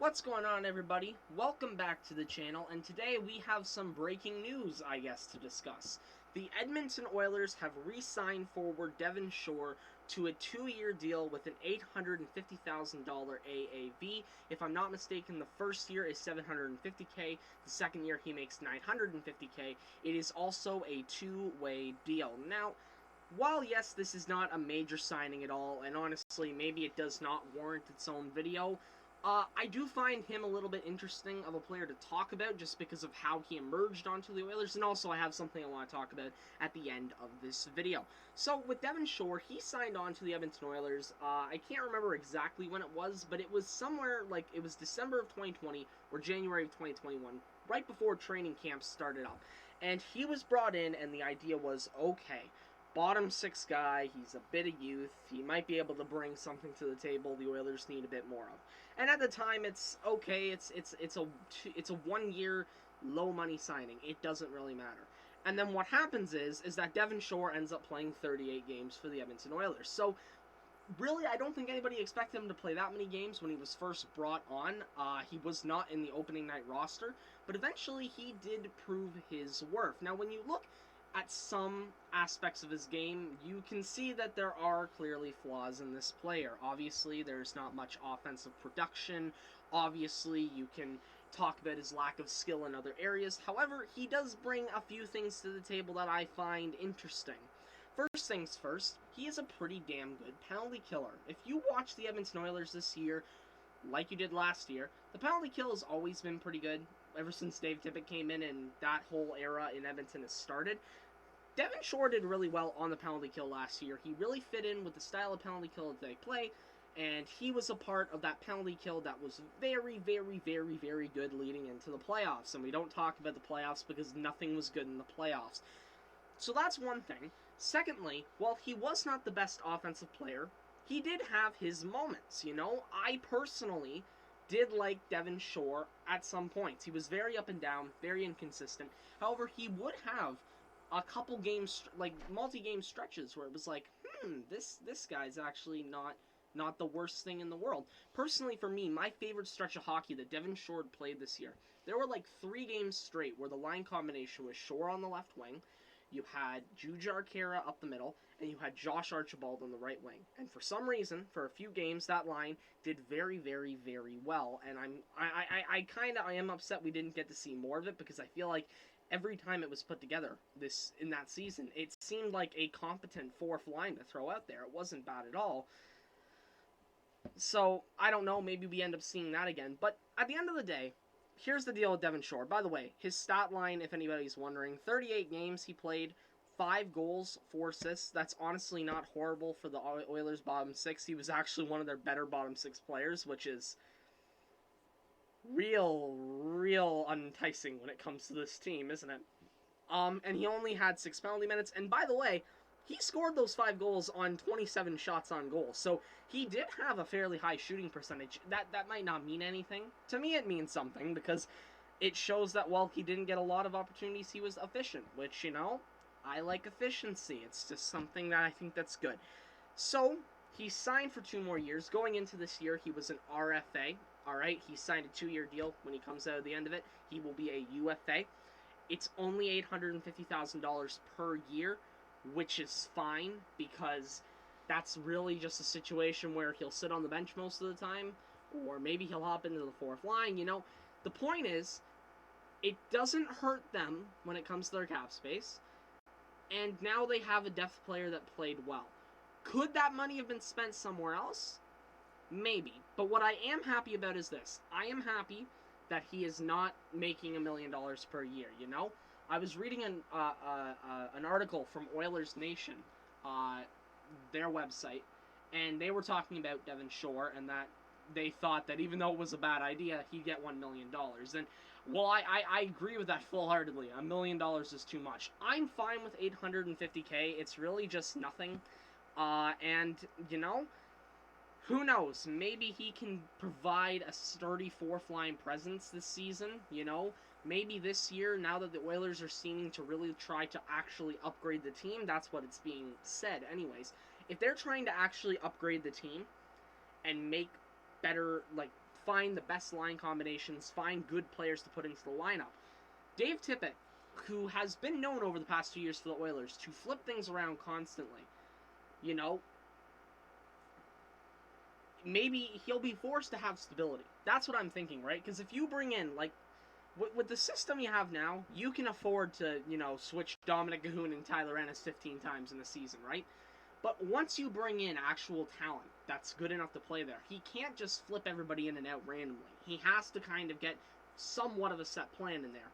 What's going on, everybody? Welcome back to the channel, and today we have some breaking news, I guess, to discuss. The Edmonton Oilers have re-signed forward Devin Shore to a 2-year deal with an $850,000 AAV. If I'm not mistaken, the first year is $750K. The second year he makes $950K. It is also a two-way deal. Now, while yes, this is not a major signing at all, and honestly, maybe it does not warrant its own video, I do find him a little bit interesting of a player to talk about just because of how he emerged onto the Oilers, and also I have something I want to talk about at the end of this video. So, with Devin Shore, he signed on to the Edmonton Oilers. I can't remember exactly when it was, but it was somewhere, like, it was December of 2020 or January of 2021, right before training camp started up. And he was brought in, and the idea was, okay, bottom six guy, he's a bit of youth, he might be able to bring something to the table the Oilers need a bit more of. And at the time, it's okay, it's a 1 year low money signing. It doesn't really matter. And then what happens is that Devin Shore ends up playing 38 games for the Edmonton Oilers. So really, I don't think anybody expected him to play that many games when he was first brought on. He was not in the opening night roster, but eventually he did prove his worth. Now, when you look at some aspects of his game, you can see that there are clearly flaws in this player. Obviously, there's not much offensive production. Obviously, you can talk about his lack of skill in other areas. However, he does bring a few things to the table that I find interesting. First things first, he is a pretty damn good penalty killer. If you watch the Edmonton Oilers this year, like you did last year, the penalty kill has always been pretty good. Ever since Dave Tippett came in and that whole era in Edmonton has started. Devin Shore did really well on the penalty kill last year. He really fit in with the style of penalty kill that they play, and he was a part of that penalty kill that was very, very, very, very good leading into the playoffs. And we don't talk about the playoffs because nothing was good in the playoffs. So that's one thing. Secondly, while he was not the best offensive player, he did have his moments, you know? I personally did like Devin Shore at some points. He was very up and down, very inconsistent. However, he would have a couple games, like multi-game stretches where it was like, this guy's actually not the worst thing in the world. Personally, for me, my favorite stretch of hockey that Devin Shore played this year, there were like 3 games straight where the line combination was Shore on the left wing, you had Jujhar Khaira up the middle, and you had Josh Archibald on the right wing. And for some reason, for a few games, that line did very, very, very well. And I am upset we didn't get to see more of it, because I feel like every time it was put together in that season, it seemed like a competent fourth line to throw out there. It wasn't bad at all. So, I don't know, maybe we end up seeing that again. But at the end of the day, here's the deal with Devin Shore. By the way, his stat line, if anybody's wondering, 38 games he played, 5 goals, 4 assists. That's honestly not horrible for the Oilers' bottom 6. He was actually one of their better bottom 6 players, which is real unenticing when it comes to this team, isn't it? And he only had 6 penalty minutes. And by the way, he scored those 5 goals on 27 shots on goal. So he did have a fairly high shooting percentage. That might not mean anything. To me, it means something, because it shows that while he didn't get a lot of opportunities, he was efficient, which, you know, I like efficiency. It's just something that I think that's good. So he signed for 2 more years. Going into this year, he was an RFA. Alright, he signed a 2-year deal. When he comes out at the end of it, he will be a UFA. It's only $850,000 per year, which is fine, because that's really just a situation where he'll sit on the bench most of the time, or maybe he'll hop into the fourth line, you know. The point is, it doesn't hurt them when it comes to their cap space, and now they have a depth player that played well. Could that money have been spent somewhere else? Maybe. But what I am happy about is this. I am happy that he is not making $1 million per year, you know? I was reading an article from Oilers Nation, their website, and they were talking about Devin Shore, and that they thought that even though it was a bad idea, he'd get $1 million. And, well, I agree with that full-heartedly. $1 million is too much. I'm fine with $850K. It's really just nothing. And, you know, who knows? Maybe he can provide a sturdy fourth-line presence this season, you know? Maybe this year, now that the Oilers are seeming to really try to actually upgrade the team, that's what it's being said anyways. If they're trying to actually upgrade the team and make better, like, find the best line combinations, find good players to put into the lineup. Dave Tippett, who has been known over the past 2 years for the Oilers to flip things around constantly, you know, maybe he'll be forced to have stability. That's what I'm thinking, right? Because if you bring in, like, with the system you have now, you can afford to, you know, switch Dominic Cahoon and Tyler Ennis 15 times in the season, right? But once you bring in actual talent that's good enough to play there, he can't just flip everybody in and out randomly. He has to kind of get somewhat of a set plan in there.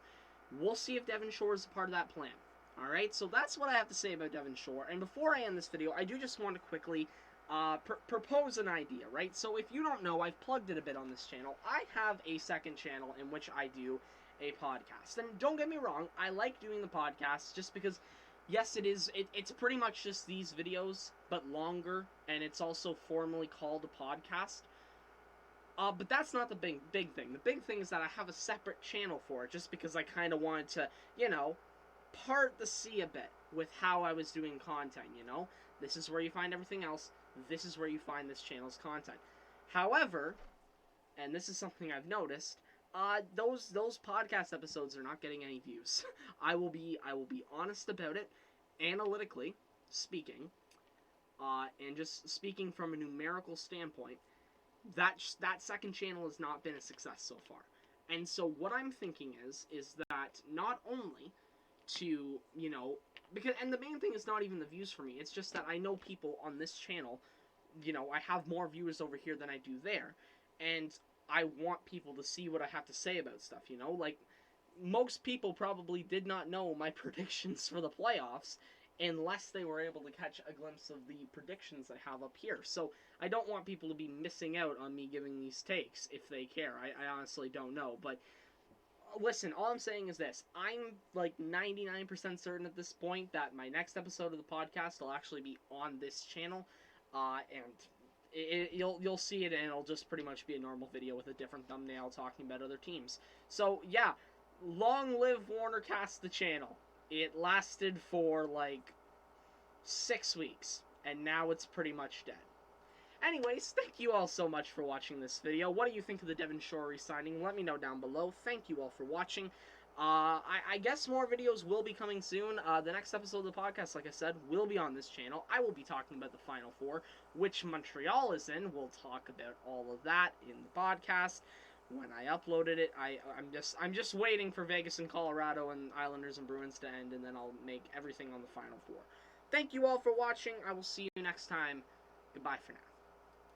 We'll see if Devin Shore is a part of that plan. Alright, so that's what I have to say about Devin Shore. And before I end this video, I do just want to quickly propose an idea, right? So if you don't know, I've plugged it a bit on this channel. I have a second channel in which I do a podcast. And don't get me wrong, I like doing the podcast just because, yes, it's pretty much just these videos, but longer, and it's also formally called a podcast. But that's not the big thing. The big thing is that I have a separate channel for it, just because I kind of wanted to, you know, part the sea a bit with how I was doing content, you know? This is where you find everything else. This is where you find this channel's content. However, and this is something I've noticed, those podcast episodes are not getting any views. I will be honest about it, analytically speaking, and just speaking from a numerical standpoint. That second channel has not been a success so far. And so what I'm thinking is that not only to, you know, and the main thing is not even the views for me, it's just that I know people on this channel, you know, I have more viewers over here than I do there, and I want people to see what I have to say about stuff, you know, like, most people probably did not know my predictions for the playoffs, unless they were able to catch a glimpse of the predictions I have up here. So I don't want people to be missing out on me giving these takes if they care. I honestly don't know. But listen, all I'm saying is this. I'm like 99% certain at this point that my next episode of the podcast will actually be on this channel. And you'll see it, and it'll just pretty much be a normal video with a different thumbnail talking about other teams. So yeah, long live WarnerCast, the channel. It lasted for like 6 weeks, and now it's pretty much dead. Anyways, thank you all so much for watching this video. What do you think of the Devin Shore re-signing? Let me know down below. Thank you all for watching. I guess more videos will be coming soon. The next episode of the podcast, like I said, will be on this channel. I will be talking about the Final Four, which Montreal is in. We'll talk about all of that in the podcast. When I uploaded it, I'm just waiting for Vegas and Colorado and Islanders and Bruins to end, and then I'll make everything on the Final Four. Thank you all for watching. I will see you next time. Goodbye for now.